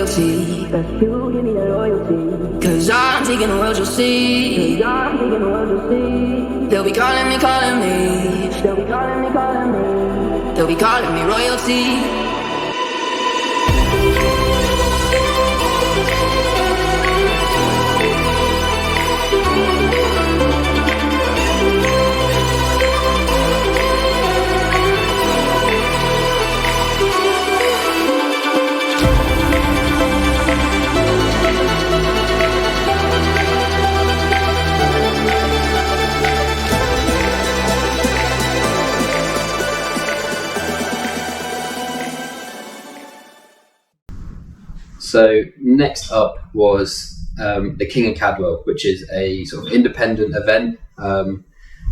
loyalty. That's you, give me that loyalty. Cause I'm taking the world, you'll see. They'll be calling me, calling me. They'll be calling me, calling me. They'll be calling me royalty. So next up was the King of Cadwell, which is a sort of independent event,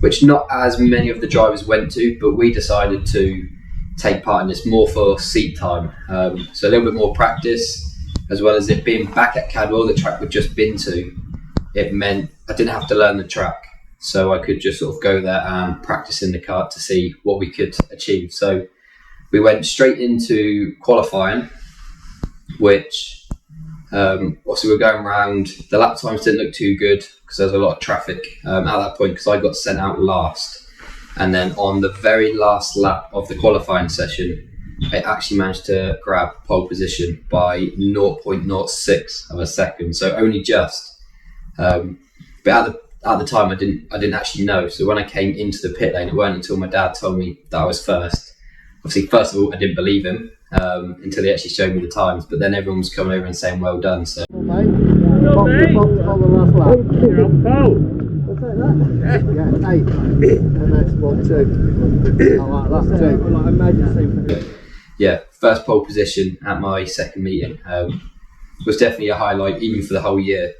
which not as many of the drivers went to, but we decided to take part in this more for seat time. So a little bit more practice, as well as it being back at Cadwell, the track we'd just been to. It meant I didn't have to learn the track, so I could just sort of go there and practice in the car to see what we could achieve. So we went straight into qualifying, which obviously we're going around. The lap times didn't look too good because there was a lot of traffic at that point, because I got sent out last, and then on the very last lap of the qualifying session I actually managed to grab pole position by 0.06 of a second, so only just, but at the time I didn't actually know. So when I came into the pit lane, it wasn't until my dad told me that I was first. Obviously, first of all, I didn't believe him until he actually showed me the times, but then everyone was coming over and saying well done. So on the last lap. You're on pole. We'll take that. Yeah, 8. And that's 1, 2. I like that too. Like emergency. Yeah, first pole position at my second meeting was definitely a highlight, even for the whole year.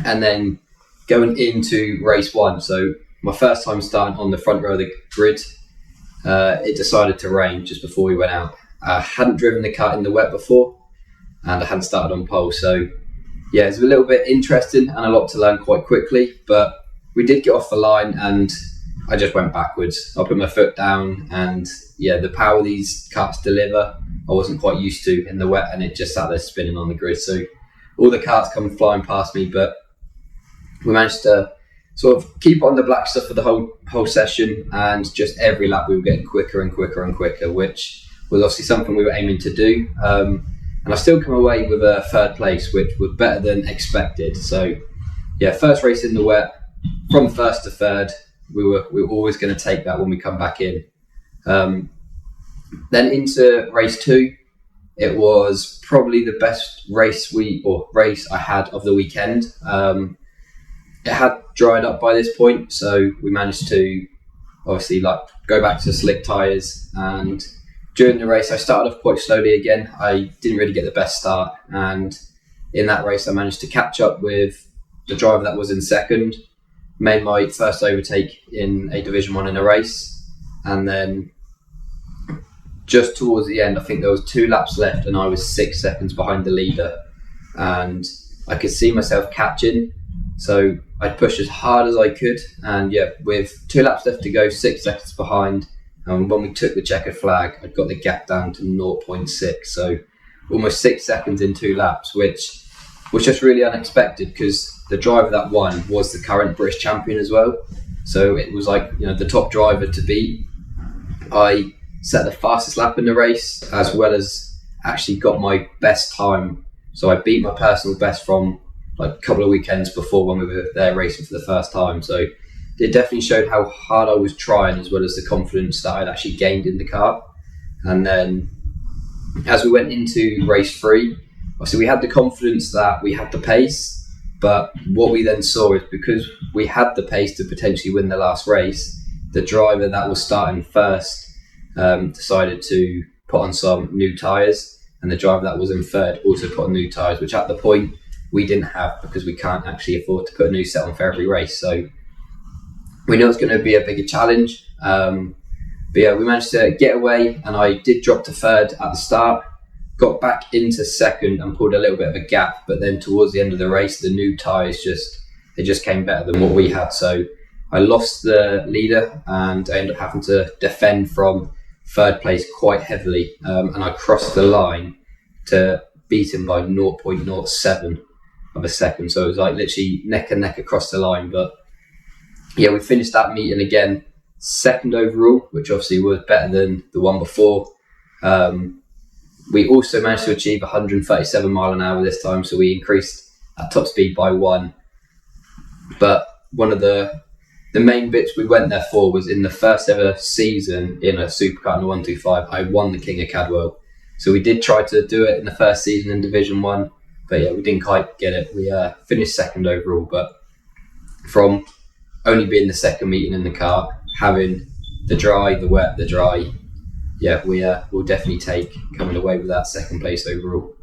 And then going into race 1, so my first time starting on the front row of the grid, it decided to rain just before we went out. I hadn't driven the car in the wet before, and I hadn't started on pole, so yeah, it's a little bit interesting and a lot to learn quite quickly, but we did get off the line and I just went backwards. I put my foot down, and yeah, the power these karts deliver I wasn't quite used to in the wet, and it just sat there spinning on the grid. So all the karts come flying past me, but we managed to sort of keep on the black stuff for the whole session, and just every lap we were getting quicker and quicker and quicker, which was obviously something we were aiming to do. And I still come away with a third place, which was better than expected. So yeah, first race in the wet, from first to third, we were always going to take that when we come back in. Then into race 2, it was probably the best race I had of the weekend. It had dried up by this point, so we managed to obviously go back to slick tyres, and during the race I started off quite slowly again. I didn't really get the best start, and in that race I managed to catch up with the driver that was in second, made my first overtake in a Division 1 in a race, and then just towards the end, I think there was 2 laps left and I was 6 seconds behind the leader, and I could see myself catching, so I pushed as hard as I could, and yeah, with 2 laps left to go, 6 seconds behind, and when we took the checkered flag, I'd got the gap down to 0.6, so almost 6 seconds in 2 laps, which was just really unexpected because the driver that won was the current British champion as well. So it was like, the top driver to beat. I set the fastest lap in the race, as well as actually got my best time. So I beat my personal best from a couple of weekends before when we were there racing for the first time. So it definitely showed how hard I was trying, as well as the confidence that I'd actually gained in the car. And then as we went into race 3, obviously we had the confidence that we had the pace, but what we then saw is, because we had the pace to potentially win the last race, the driver that was starting first decided to put on some new tyres, and the driver that was in third also put on new tyres, which at the point we didn't have, because we can't actually afford to put a new set on for every race. So we knew it was going to be a bigger challenge, but yeah, we managed to get away, and I did drop to third at the start, got back into second and pulled a little bit of a gap, but then towards the end of the race the new tyres just came better than what we had, so I lost the leader and I ended up having to defend from third place quite heavily, and I crossed the line to beaten by 0.07 of a second. So it was like literally neck and neck across the line. But yeah, we finished that meeting again second overall, which obviously was better than the one before. We also managed to achieve 137 mile an hour this time, so we increased our top speed by 1. But one of the main bits we went there for was in the first ever season in a supercar in a 125, I won the King of Cadwell. So we did try to do it in the first season in Division 1, but yeah, we didn't quite get it. We finished second overall, but from only being the second meeting in the car, having the dry, the wet, the dry, yeah, we'll definitely take coming away with that second place overall.